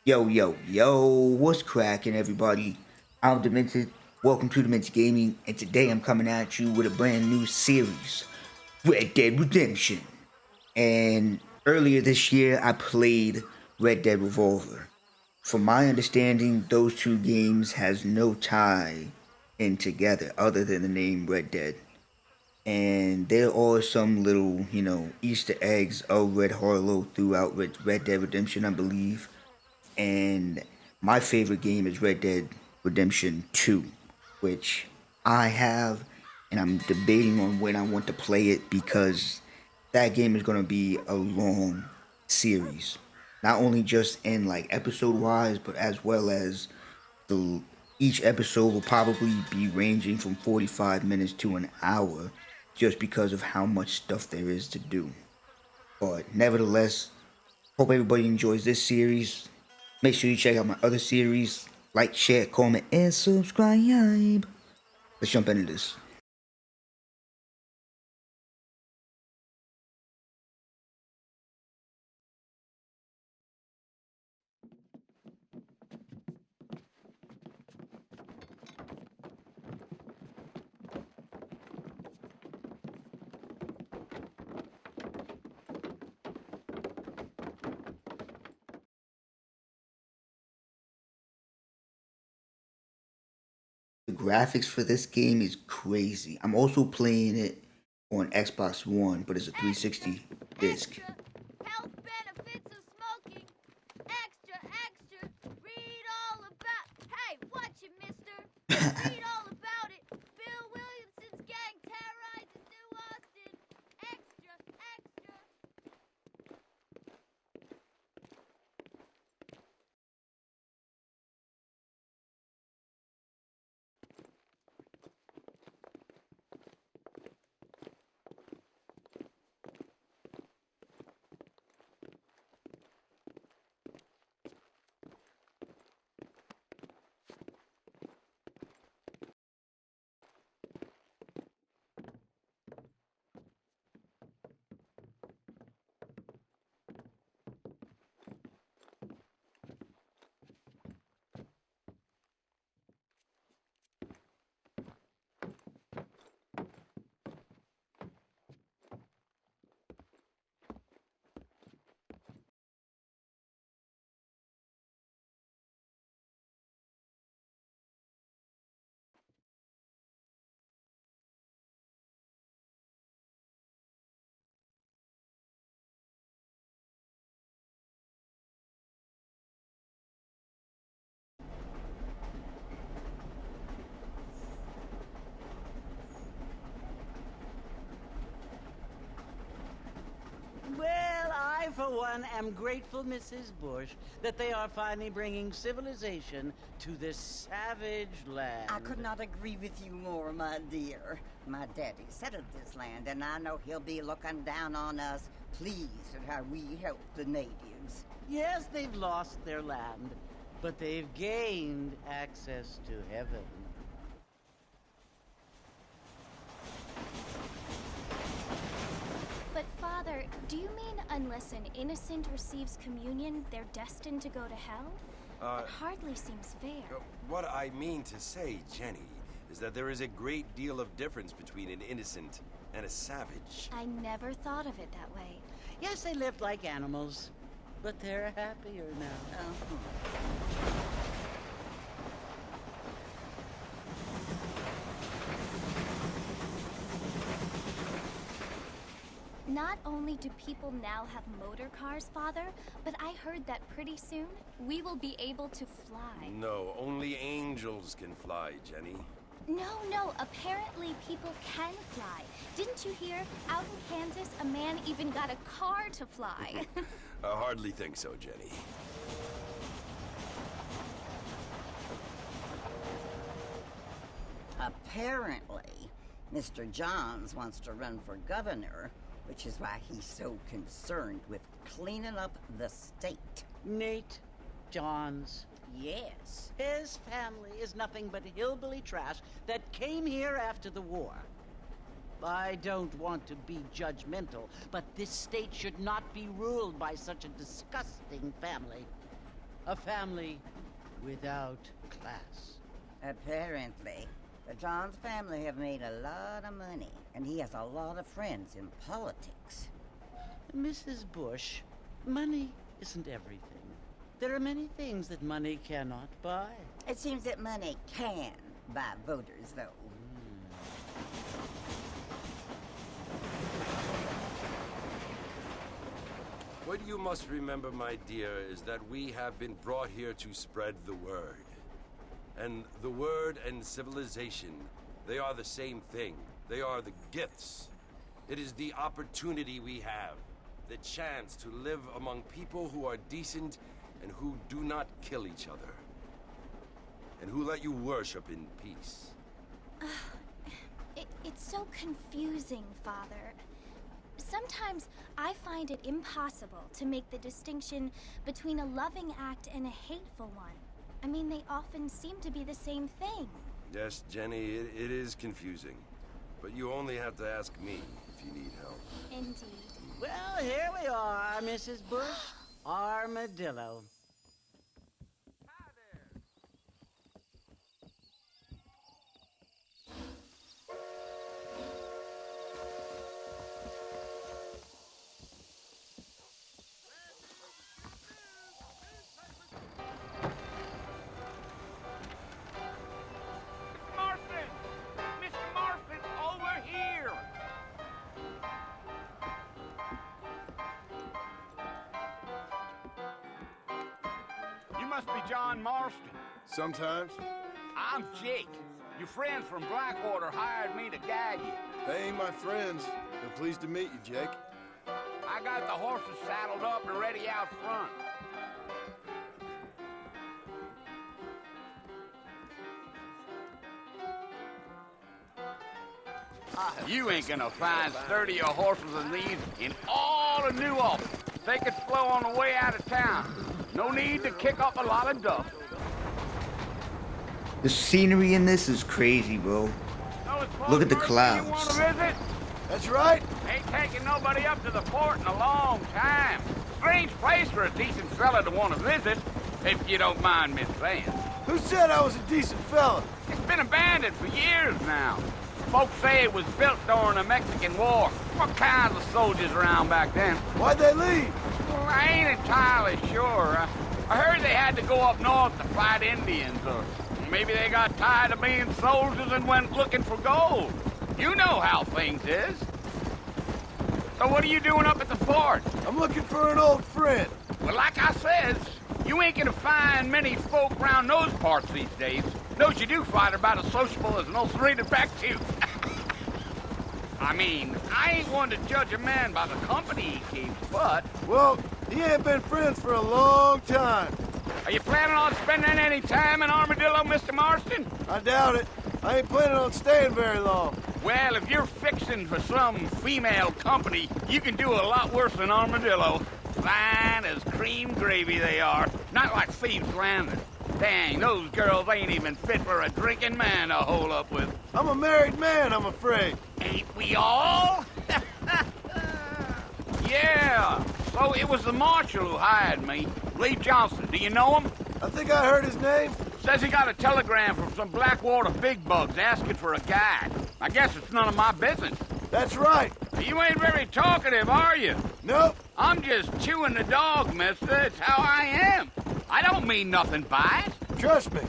Yo, what's cracking, everybody? I'm Demented. Welcome to Demented Gaming, and today I'm coming at you with a brand new series, Red Dead Redemption. And earlier this year, I played Red Dead Revolver. From my understanding, those two games has no tie in together other than the name Red Dead. And there are some little, Easter eggs of Red Harlow throughout Red Dead Redemption, I believe. And my favorite game is Red Dead Redemption 2, which I have, and I'm debating on when I want to play it because that game is going to be a long series. Not only just in like episode wise, but as well as the each episode will probably be ranging from 45 minutes to an hour just because of how much stuff there is to do. But nevertheless, hope everybody enjoys this series. Make sure you check out my other series. Like, share, comment, and subscribe. Let's jump into this. The graphics for this game is crazy. I'm also playing it on Xbox One, but it's a 360 disc. Extra! Health benefits of smoking! Extra, extra! Read all about... Hey, watch it, mister! Read all about it! Bill Williamson's gang terrorizing New Austin! Extra, extra! Well, I, for one, am grateful, Mrs. Bush, that they are finally bringing civilization to this savage land. I could not agree with you more, my dear. My daddy settled this land, and I know he'll be looking down on us, pleased at how we help the natives. Yes, they've lost their land, but they've gained access to heaven. But, Father, do you mean unless an innocent receives communion, they're destined to go to hell? That hardly seems fair. What I mean to say, Jenny, is that there is a great deal of difference between an innocent and a savage. I never thought of it that way. Yes, they lived like animals, but they're happier now. Not only do people now have motor cars, Father, but I heard that pretty soon we will be able to fly. No, only angels can fly, Jenny. No, apparently people can fly. Didn't you hear? Out in Kansas, a man even got a car to fly. I hardly think so, Jenny. Apparently, Mr. Johns wants to run for governor, which is why he's so concerned with cleaning up the state. Nate Johns. Yes. His family is nothing but hillbilly trash that came here after the war. I don't want to be judgmental, but this state should not be ruled by such a disgusting family. A family without class. Apparently. But John's family have made a lot of money, and he has a lot of friends in politics. Mrs. Bush, money isn't everything. There are many things that money cannot buy. It seems that money can buy voters, though. What you must remember, my dear, is that we have been brought here to spread the word. And the word and civilization, they are the same thing. They are the gifts. It is the opportunity we have, the chance to live among people who are decent and who do not kill each other. And who let you worship in peace. It's so confusing, Father. Sometimes I find it impossible to make the distinction between a loving act and a hateful one. I mean, they often seem to be the same thing. Yes, Jenny, it is confusing. But you only have to ask me if you need help. Indeed. Well, here we are, Mrs. Bush. Armadillo. Marston! Mr. Marston, over here! You must be John Marston. Sometimes. I'm Jake. Your friends from Blackwater hired me to guide you. They ain't my friends. They're pleased to meet you, Jake. I got the horses saddled up and ready out front. You ain't gonna find sturdier horses than these in all of New Ulm. They could flow on the way out of town. No need to kick up a lot of dust. The scenery in this is crazy, bro. Look at the clouds. You want to visit? That's right. Ain't taking nobody up to the fort in a long time. Strange place for a decent fella to want to visit, if you don't mind me saying. Who said I was a decent fella? It's been abandoned for years now. Folks say it was built during the Mexican War. What kinds of soldiers around back then? Why'd they leave? Well, I ain't entirely sure. I heard they had to go up north to fight Indians, or maybe they got tired of being soldiers and went looking for gold. You know how things is. So what are you doing up at the fort? I'm looking for an old friend. Well, like I says, you ain't gonna find many folk around those parts these days. Those you do find are about as sociable as an ulcerated back tooth. I mean, I ain't one to judge a man by the company he keeps, but... Well, he ain't been friends for a long time. Are you planning on spending any time in Armadillo, Mr. Marston? I doubt it. I ain't planning on staying very long. Well, if you're fixing for some female company, you can do a lot worse than Armadillo. Fine as cream gravy they are. Not like Thieves' Landing. Dang, those girls ain't even fit for a drinking man to hole up with. I'm a married man, I'm afraid. Ain't we all? Yeah. So it was the marshal who hired me. Lee Johnson. Do you know him? I think I heard his name. Says he got a telegram from some Blackwater big bugs asking for a guide. I guess it's none of my business. That's right. You ain't very talkative, are you? Nope. I'm just chewing the dog, mister. It's how I am. I don't mean nothing by it. Trust me.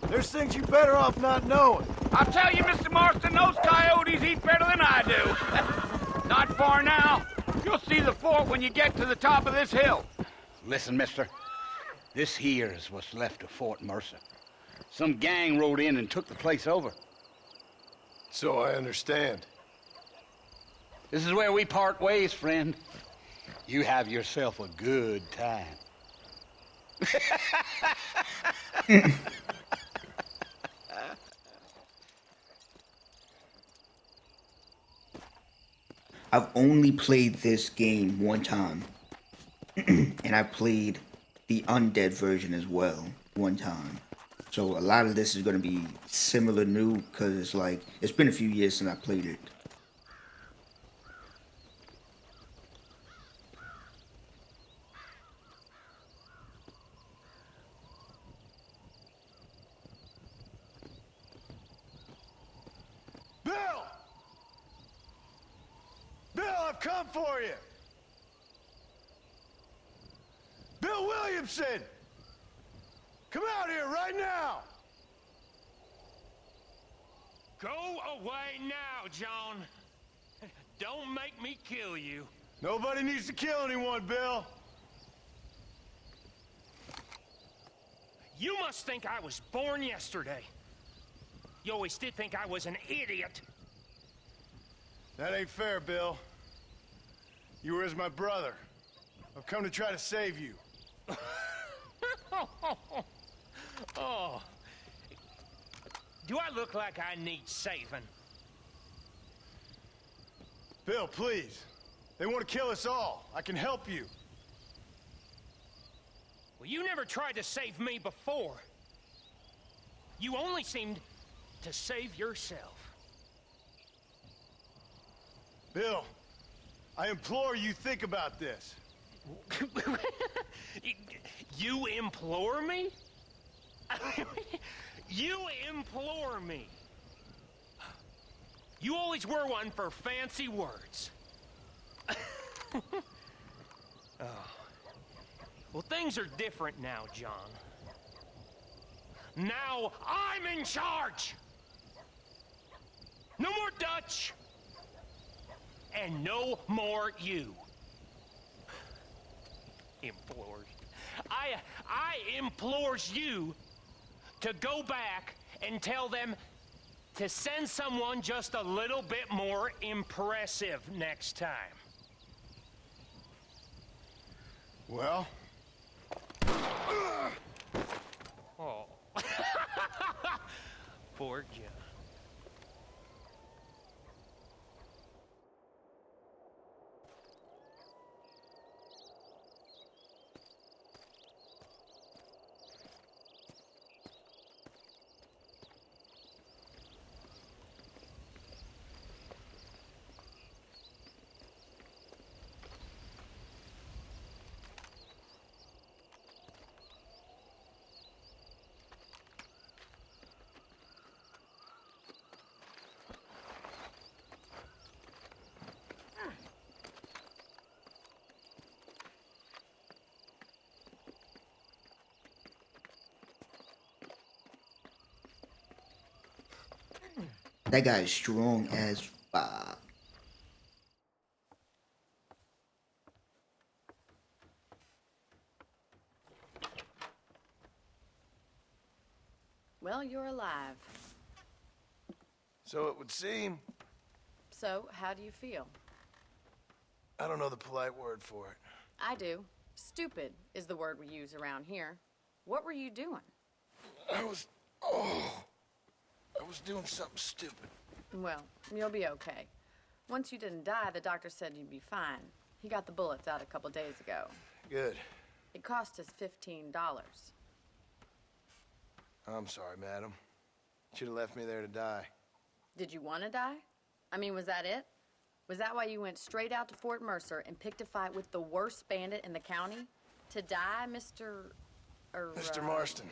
There's things you better off not knowing. I'll tell you, Mr. Marston, those coyotes eat better than I do. Not far now. You'll see the fort when you get to the top of this hill. Listen, mister. This here is what's left of Fort Mercer. Some gang rode in and took the place over. So I understand. This is where we part ways, friend. You have yourself a good time. I've only played this game one time. And I played the undead version as well one time. So a lot of this is going to be similar new because it's like, it's been a few years since I played it. come for you. Bill Williamson! Come out here right now! Go away now, John. Don't make me kill you. Nobody needs to kill anyone, Bill. You must think I was born yesterday. You always did think I was an idiot. That ain't fair, Bill. You were as my brother. I've come to try to save you. Oh. Do I look like I need saving? Bill, please. They want to kill us all. I can help you. Well, you never tried to save me before. You only seemed to save yourself. Bill, I implore you think about this. You implore me? You implore me. You always were one for fancy words. Oh. Well, things are different now, John. Now I'm in charge. No more Dutch. And no more you. Implores. I implores you to go back and tell them to send someone just a little bit more impressive next time. Well? Oh. Poor John. That guy is strong as fuck. Well, you're alive. So it would seem. So, how do you feel? I don't know the polite word for it. I do. Stupid is the word we use around here. What were you doing? I was doing something stupid. Well, you'll be okay. Once you didn't die, the doctor said you'd be fine. He got the bullets out a couple days ago. Good. It cost us $15. I'm sorry, madam. Should have left me there to die. Did you want to die? I mean, was that it? Was that why you went straight out to Fort Mercer and picked a fight with the worst bandit in the county? To die, Mr. Mr. Marston.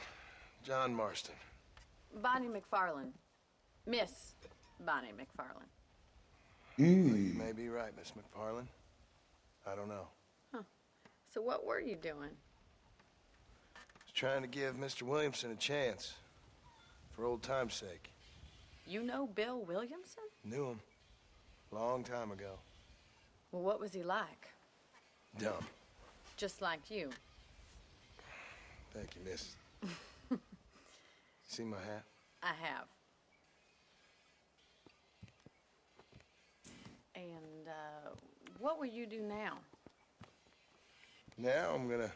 John Marston. Bonnie McFarland. Miss Bonnie McFarland. You may be right, Miss McFarland. I don't know. So what were you doing? Was trying to give Mr. Williamson a chance. For old time's sake. You know Bill Williamson? Knew him. Long time ago. Well, what was he like? Dumb. Just like you. Thank you, miss. See my hat? I have. And, what will you do now? Now I'm gonna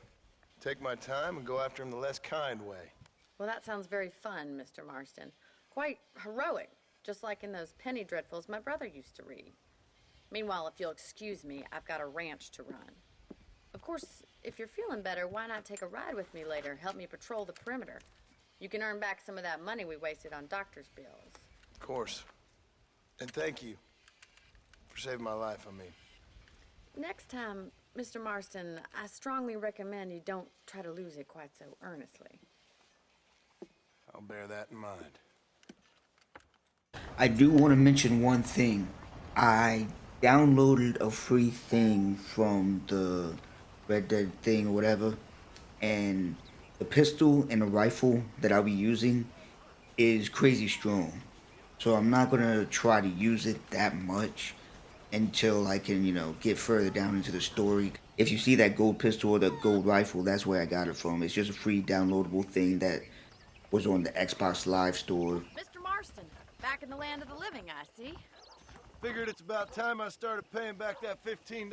take my time and go after him the less kind way. Well, that sounds very fun, Mr. Marston. Quite heroic, just like in those penny dreadfuls my brother used to read. Meanwhile, if you'll excuse me, I've got a ranch to run. Of course, if you're feeling better, why not take a ride with me later? Help me patrol the perimeter. You can earn back some of that money we wasted on doctor's bills. Of course. And thank you for saving my life, I mean. Next time, Mr. Marston, I strongly recommend you don't try to lose it quite so earnestly. I'll bear that in mind. I do want to mention one thing. I downloaded a free thing from the Red Dead thing or whatever, and the pistol and the rifle that I'll be using is crazy strong. So I'm not gonna try to use it that much until I can, get further down into the story. If you see that gold pistol or the gold rifle, that's where I got it from. It's just a free downloadable thing that was on the Xbox Live store. Mr. Marston, back in the land of the living, I see. Figured it's about time I started paying back that $15.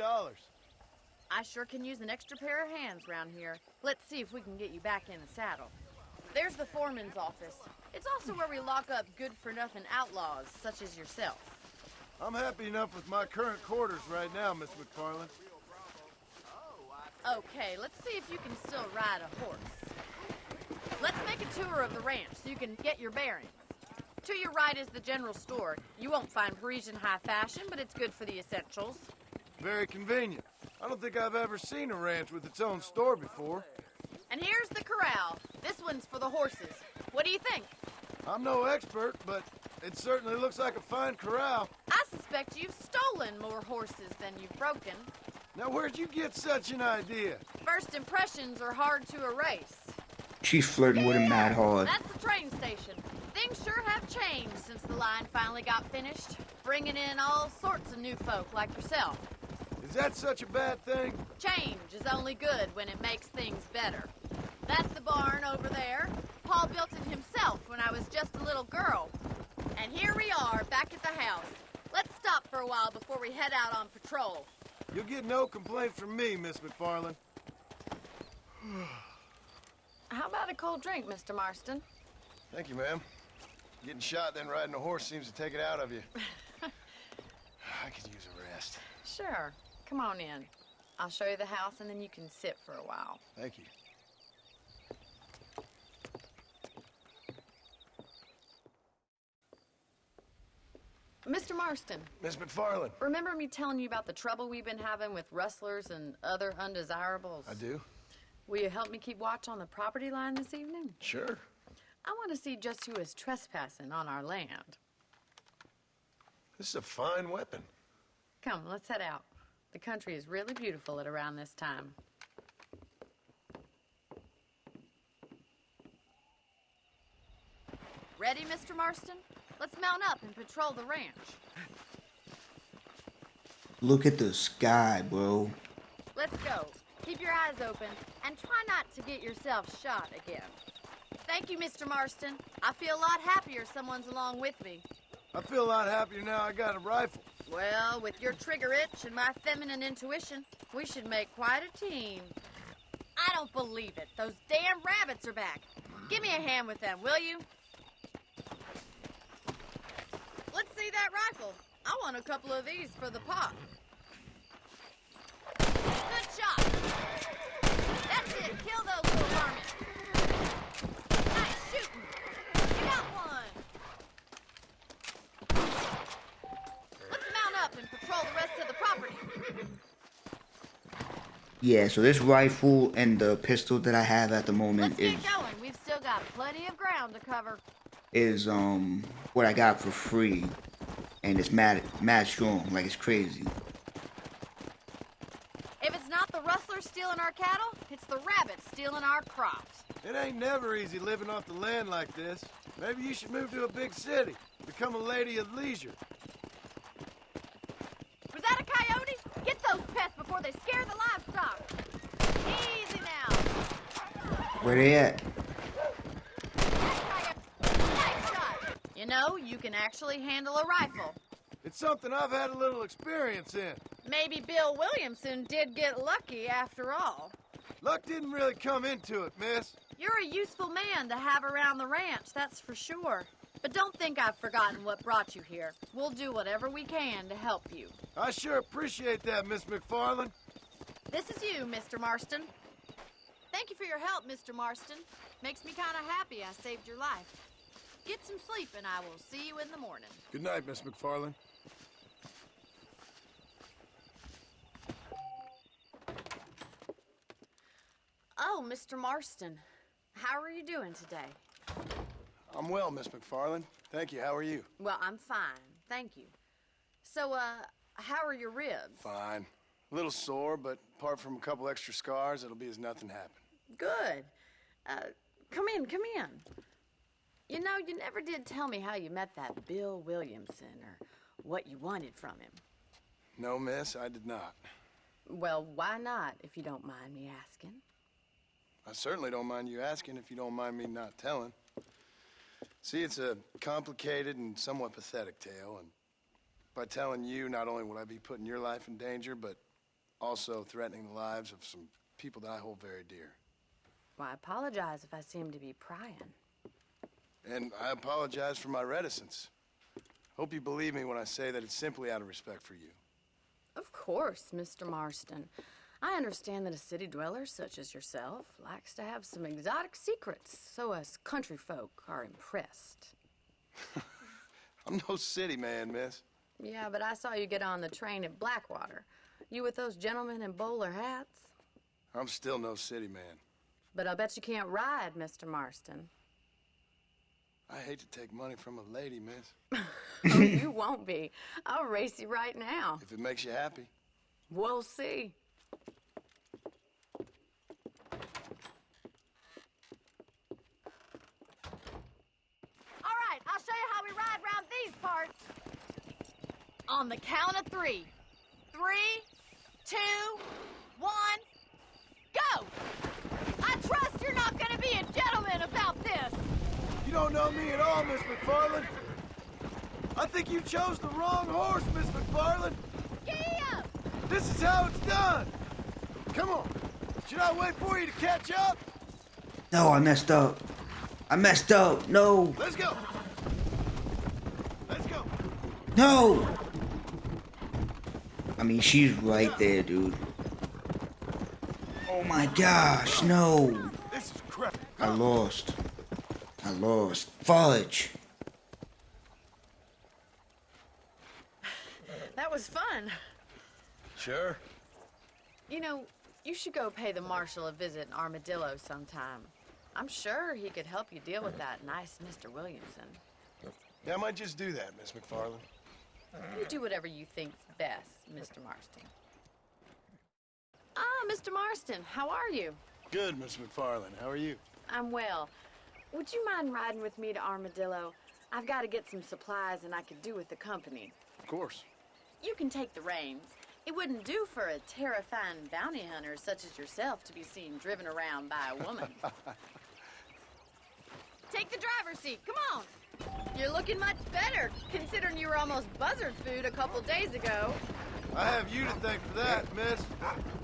I sure can use an extra pair of hands round here. Let's see if we can get you back in the saddle. There's the foreman's office. It's also where we lock up good-for-nothing outlaws, such as yourself. I'm happy enough with my current quarters right now, Miss McFarland. Okay, let's see if you can still ride a horse. Let's make a tour of the ranch so you can get your bearings. To your right is the general store. You won't find Parisian high fashion, but it's good for the essentials. Very convenient. I don't think I've ever seen a ranch with its own store before. And here's the corral. This one's for the horses. What do you think? I'm no expert, but it certainly looks like a fine corral. I suspect you've stolen more horses than you've broken. Now, where'd you get such an idea? First impressions are hard to erase. She's flirting with him mad hard. That's the train station. Things sure have changed since the line finally got finished, bringing in all sorts of new folk like yourself. Is that such a bad thing? Change is only good when it makes things better. That's the barn over there. Paul built it himself when I was just a little girl. And here we are, back at the house. Let's stop for a while before we head out on patrol. You'll get no complaint from me, Miss McFarland. How about a cold drink, Mr. Marston? Thank you, ma'am. Getting shot then riding a horse seems to take it out of you. I could use a rest. Sure. Come on in. I'll show you the house and then you can sit for a while. Thank you. Mr. Marston. Miss McFarland. Remember me telling you about the trouble we've been having with rustlers and other undesirables? I do. Will you help me keep watch on the property line this evening? Sure. I want to see just who is trespassing on our land. This is a fine weapon. Come, let's head out. The country is really beautiful at around this time. Ready, Mr. Marston? Let's mount up and patrol the ranch. Look at the sky, bro. Let's go. Keep your eyes open and try not to get yourself shot again. Thank you, Mr. Marston. I feel a lot happier someone's along with me. I feel a lot happier now I got a rifle. Well, with your trigger itch and my feminine intuition, we should make quite a team. I don't believe it. Those damn rabbits are back. Give me a hand with them, will you? Let's see that rifle. I want a couple of these for the pot. Good shot. That's it. Kill those little varmints. Nice shooting. You got one. Let's mount up and patrol the rest of the property. Yeah, so this rifle and the pistol that I have at the moment Let's get going. We've still got plenty of ground to cover. is what I got for free, and it's mad strong, like it's crazy. If it's not the rustlers stealing our cattle, it's the rabbits stealing our crops. It ain't never easy living off the land like this. Maybe you should move to a big city. Become a lady of leisure. Was that a coyote? Get those pests before they scare the livestock. Easy now. Where they at? Nice shot. You know, you can actually handle a rifle. It's something I've had a little experience in. Maybe Bill Williamson did get lucky after all. Luck didn't really come into it, miss. You're a useful man to have around the ranch, that's for sure. But don't think I've forgotten what brought you here. We'll do whatever we can to help you. I sure appreciate that, Miss McFarland. This is you, Mr. Marston. Thank you for your help, Mr. Marston. Makes me kind of happy I saved your life. Get some sleep and I will see you in the morning. Good night, Miss McFarland. Oh, Mr. Marston. How are you doing today? I'm well, Miss McFarland. Thank you. How are you? Well, I'm fine. Thank you. So, How are your ribs? Fine. A little sore, but apart from a couple extra scars, it'll be as nothing happened. Good. Come in, come in. You know, you never did tell me how you met that Bill Williamson or what you wanted from him. No, miss, I did not. Well, why not, if you don't mind me asking? I certainly don't mind you asking if you don't mind me not telling. See, it's a complicated and somewhat pathetic tale, and by telling you, not only would I be putting your life in danger, but also threatening the lives of some people that I hold very dear. Well, I apologize if I seem to be prying. And I apologize for my reticence. Hope you believe me when I say that it's simply out of respect for you. Of course, Mr. Marston. I understand that a city dweller such as yourself likes to have some exotic secrets, so us country folk are impressed. I'm no city man, miss. Yeah, but I saw you get on the train at Blackwater. You with those gentlemen in bowler hats? I'm still no city man. But I bet you can't ride, Mr. Marston. I hate to take money from a lady, miss. Oh, you won't be. I'll race you right now. If it makes you happy. We'll see. All right, I'll show you how we ride round these parts. On the count of 3. 3, 2, 1, go! I trust you're not gonna be a gentleman about this. You don't know me at all, Miss McFarland. I think you chose the wrong horse, Miss McFarland. Giddy up! This is how it's done. Come on. Should I wait for you to catch up? No, I messed up. I messed up. No. Let's go. Let's go. No. I mean, she's right there, dude. Oh my gosh, no. This is crap. I lost. I lost. Fudge. That was fun. Sure. You know, you should go pay the marshal a visit in Armadillo sometime. I'm sure he could help you deal with that nice Mr. Williamson. Yeah, I might just do that, Miss McFarland. You do whatever you think's best, Mr. Marston. Ah, Mr. Marston, how are you? Good, Miss McFarland. How are you? I'm well. Would you mind riding with me to Armadillo? I've got to get some supplies and I could do with the company. Of course. You can take the reins. It wouldn't do for a terrifying bounty hunter such as yourself to be seen driven around by a woman. Take the driver's seat, come on. You're looking much better, considering you were almost buzzard food a couple days ago. I have you to thank for that, miss.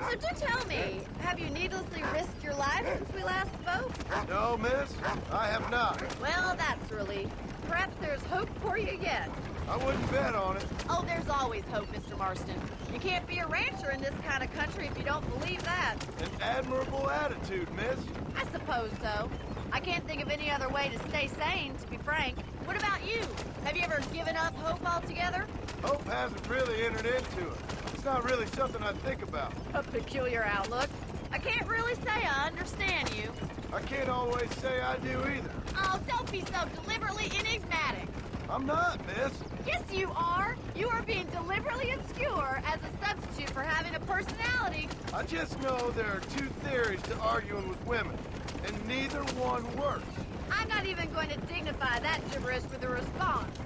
So do tell me, have you needlessly risked your life since we last spoke? No, miss, I have not. Well, that's a relief. Perhaps there's hope for you yet. I wouldn't bet on it. Oh, there's always hope, Mr. Marston. You can't be a rancher in this kind of country if you don't believe that. An admirable attitude, miss. I suppose so. I can't think of any other way to stay sane, to be frank. What about you? Have you ever given up hope altogether? Hope hasn't really entered into it. It's not really something I think about. A peculiar outlook. I can't really say I understand you. I can't always say I do either. Oh, don't be so deliberately enigmatic. I'm not, miss. Yes, you are. You are being deliberately obscure as a substitute for having a personality. I just know there are two theories to arguing with women, and neither one works. I'm not even going to dignify that gibberish with a response.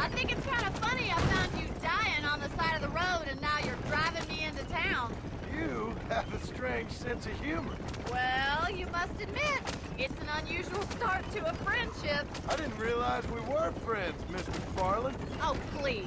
I think it's kind of funny I found you dying on the side of the road and now you're driving me into town. You have a strange sense of humor. Well, you must admit, it's an unusual start to a friendship. I didn't realize we were friends, Miss McFarland. Oh, please.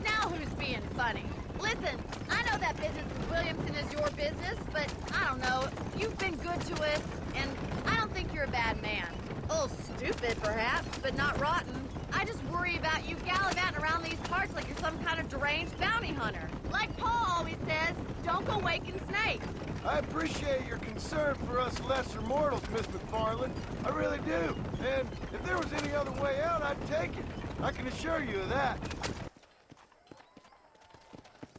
Now who's being funny? Listen, I know that business with Williamson is your business, but I don't know. You've been good to us, and I don't think you're a bad man. A little stupid, perhaps, but not rotten. I just worry about you gallivanting around these parts like you're some kind of deranged bounty hunter. Like Paul always says, don't go waking snakes. I appreciate your concern for us lesser mortals, Miss McFarland. I really do. And if there was any other way out, I'd take it. I can assure you of that.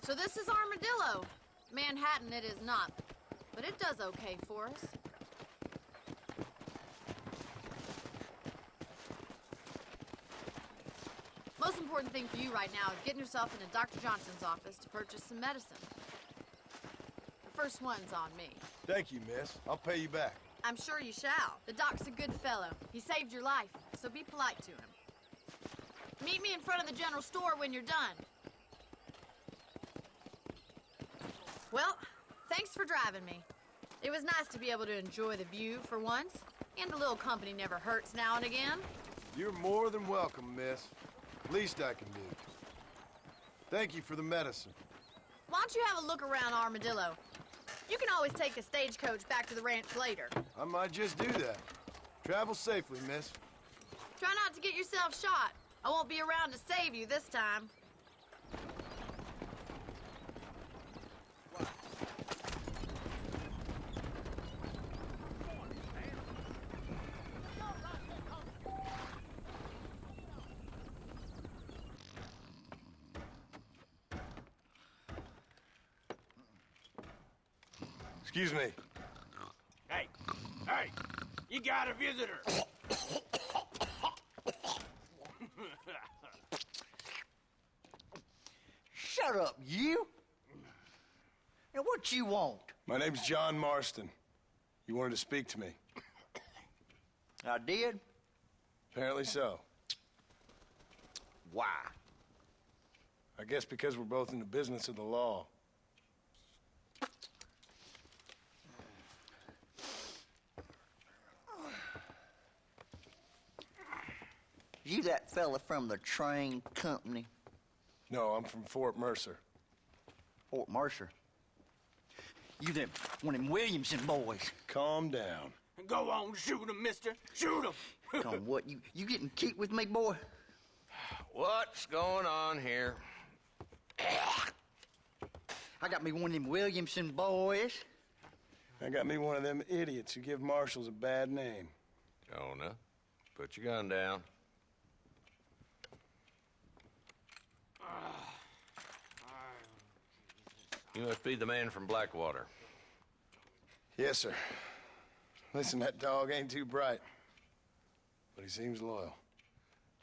So this is Armadillo. Manhattan it is not, but it does okay for us. Most most important thing for you right now is getting yourself into Dr. Johnson's office to purchase some medicine. The first one's on me. Thank you, miss. I'll pay you back. I'm sure you shall. The doc's a good fellow. He saved your life, so be polite to him. Meet me in front of the general store when you're done. Well, thanks for driving me. It was nice to be able to enjoy the view for once, and a little company never hurts now and again. You're more than welcome, miss. Least I can do. Thank you for the medicine. Why don't you have a look around Armadillo? You can always take a stagecoach back to the ranch later. I might just do that. Travel safely, miss. Try not to get yourself shot. I won't be around to save you this time. Excuse me. Hey, hey, you got a visitor. Shut up, you! And what you want? My name's John Marston. You wanted to speak to me. I did? Apparently so. Why? I guess because we're both in the business of the law. You that fella from the train company? No, I'm from Fort Mercer. Fort Mercer? You them one of them Williamson boys? Calm down. Go on, shoot him, mister. Shoot him. Come on, what, you getting cute with me, boy? What's going on here? I got me one of them Williamson boys. I got me one of them idiots who give marshals a bad name. Jonah, put your gun down. You must be the man from Blackwater. Yes, sir. Listen, that dog ain't too bright, but he seems loyal.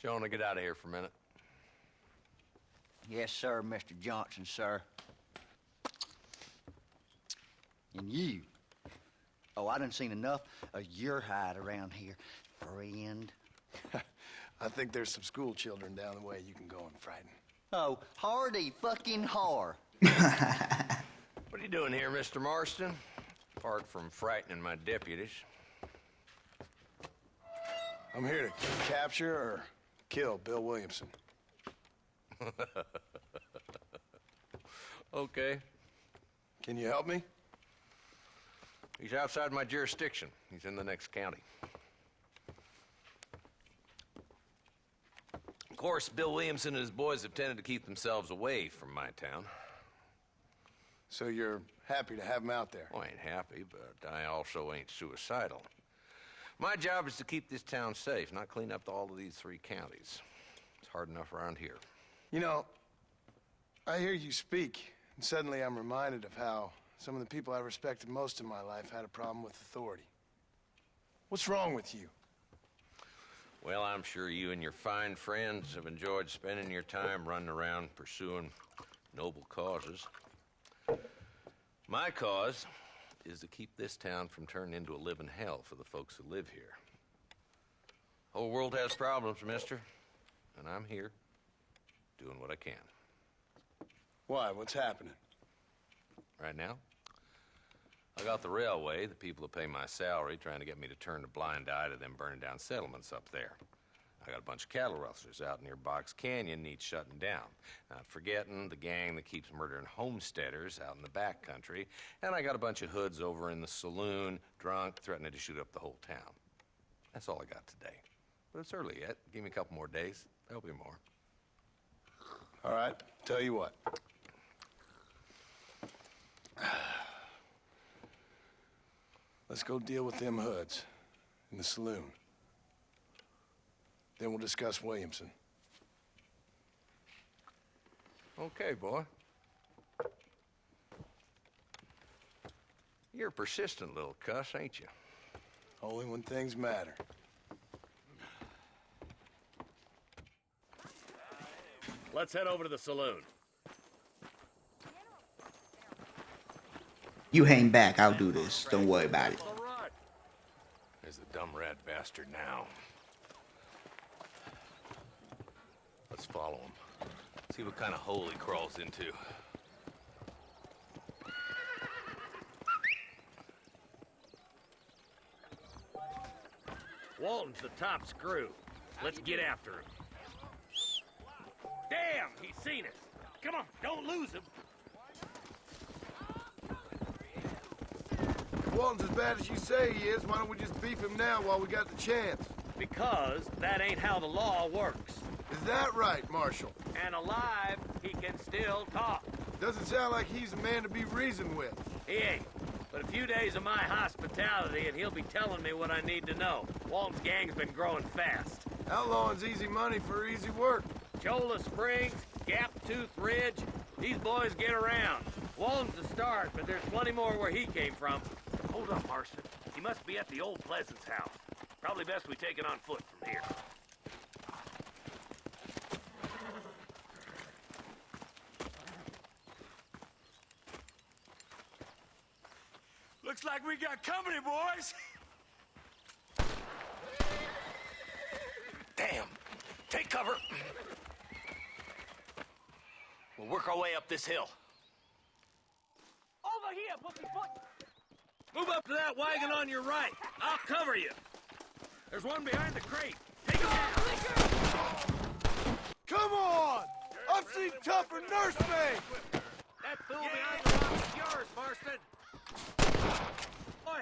Jonah, get out of here for a minute. Yes, sir, Mr. Johnson, sir. And you. Oh, I done seen enough of your hide around here, friend. I think there's some school children down the way you can go and frighten. Oh, hardy fucking har. What are you doing here, Mr. Marston? Apart from frightening my deputies. I'm here to capture or kill Bill Williamson. Okay. Can you help me? He's outside my jurisdiction. He's in the next county. Of course, Bill Williamson and his boys have tended to keep themselves away from my town. So you're happy to have him out there? Well, I ain't happy, but I also ain't suicidal. My job is to keep this town safe, not clean up all of these 3 counties. It's hard enough around here. You know, I hear you speak, and suddenly I'm reminded of how some of the people I respected most in my life had a problem with authority. What's wrong with you? Well, I'm sure you and your fine friends have enjoyed spending your time running around pursuing noble causes. My cause is to keep this town from turning into a living hell for the folks who live here. Whole world has problems, mister, and I'm here doing what I can. Why? What's happening? Right now, I got the railway, the people that pay my salary, trying to get me to turn a blind eye to them burning down settlements up there. I got a bunch of cattle rustlers out near Box Canyon needs shutting down. Not forgetting the gang that keeps murdering homesteaders out in the back country. And I got a bunch of hoods over in the saloon, drunk, threatening to shoot up the whole town. That's all I got today. But it's early yet. Give me a couple more days. There'll be more. All right, tell you what. Let's go deal with them hoods in the saloon. Then we'll discuss Williamson. Okay, boy. You're a persistent little cuss, ain't you? Only when things matter. Let's head over to the saloon. You hang back, I'll do this. Don't worry about it. There's the dumb rat bastard now. Let's follow him. See what kind of hole he crawls into. Walton's the top screw. Let's get after him. Damn, he's seen us. Come on, don't lose him. If Walton's as bad as you say he is, why don't we just beef him now while we got the chance? Because that ain't how the law works. Is that right, Marshal? And alive, he can still talk. Doesn't sound like he's a man to be reasoned with. He ain't. But a few days of my hospitality and he'll be telling me what I need to know. Walton's gang's been growing fast. Outlawing's easy money for easy work. Cholla Springs, Gap Tooth Ridge, these boys get around. Walton's the start, but there's plenty more where he came from. Hold up, Marston. He must be at the old Pleasance house. Probably best we take it on foot from here. Looks like we got company, boys. Damn. Take cover. We'll work our way up this hill. Over here, Pussyfoot! Move up to that wagon on your right. I'll cover you. There's one behind the crate. Take him down. Come on! I've seen tougher nursemaids! That fool behind the rock is yours, Marston. Boy.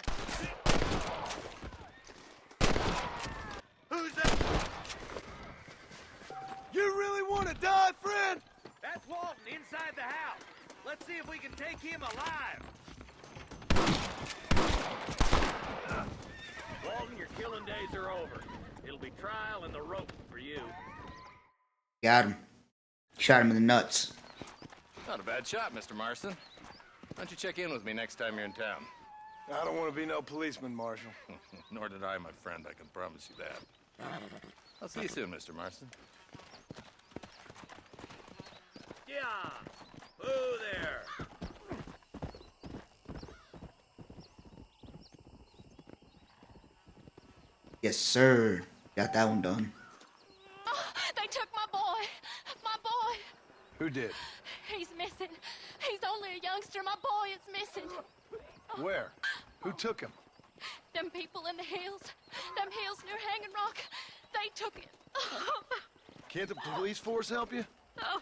Who's that? You really want to die, friend? That's Walton inside the house. Let's see if we can take him alive. Walton, your killing days are over. It'll be trial and the rope for you. Got him. Shot him in the nuts. Not a bad shot, Mr. Marston. Why don't you check in with me next time you're in town? I don't want to be no policeman, Marshal. Nor did I, my friend. I can promise you that. I'll see you soon, Mr. Marston. Yeah. Who there? Yes, sir. Got that one done. Oh, they took my boy. My boy. Who did? He's missing. He's only a youngster. My boy is missing. Where? Who took him? Them people in the hills. Them hills near Hanging Rock. They took it. Can't the police force help you? Oh,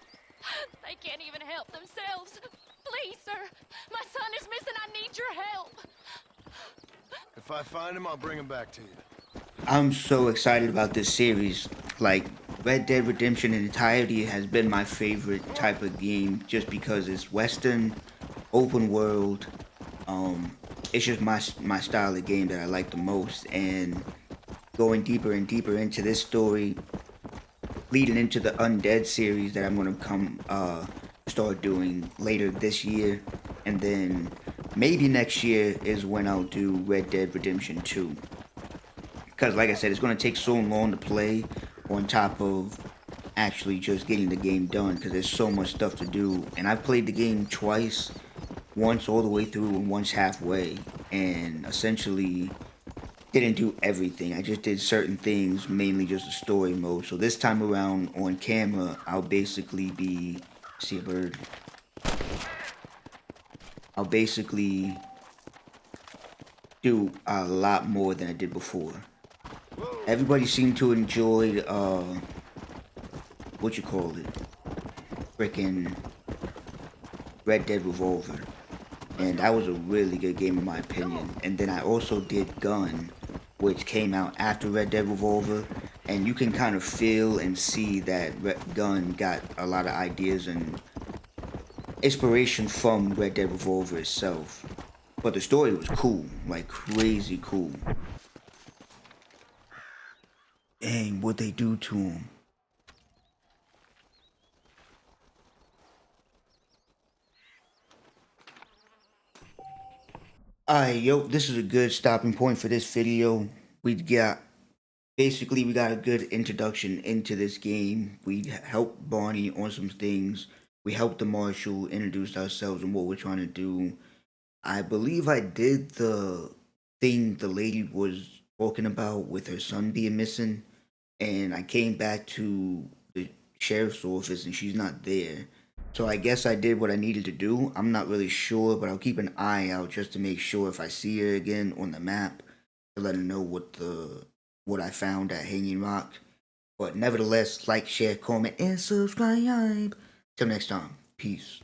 they can't even help themselves. Please, sir. My son is missing. I need your help. If I find him, I'll bring him back to you. I'm so excited about this series. Like, Red Dead Redemption in entirety has been my favorite type of game just because it's Western, open world. It's just my style of game that I like the most. And going deeper and deeper into this story, leading into the Undead series that I'm going to start doing later this year. And then maybe next year is when I'll do Red Dead Redemption 2. Because like I said, it's going to take so long to play on top of actually just getting the game done. Because there's so much stuff to do. And I've played the game twice. Once all the way through and once halfway. And essentially didn't do everything. I just did certain things, mainly just the story mode. So this time around on camera, I'll basically be... See a bird. I'll basically do a lot more than I did before. Everybody seemed to enjoy, what you call it? Frickin' Red Dead Revolver. And that was a really good game in my opinion. And then I also did Gun, which came out after Red Dead Revolver. And you can kind of feel and see that Gun got a lot of ideas and inspiration from Red Dead Revolver itself. But the story was cool, like crazy cool. Dang, what they do to him. Alright, yo, this is a good stopping point for this video. We got basically we got a good introduction into this game. We helped Barney on some things. We helped the marshal, introduced ourselves and what we're trying to do. I believe I did the thing the lady was talking about with her son being missing, and I came back to the sheriff's office and she's not there. So I guess I did what I needed to do. I'm not really sure, but I'll keep an eye out just to make sure if I see her again on the map to let her know what I found at Hanging Rock. But nevertheless, like, share, comment, and subscribe. Till next time, peace.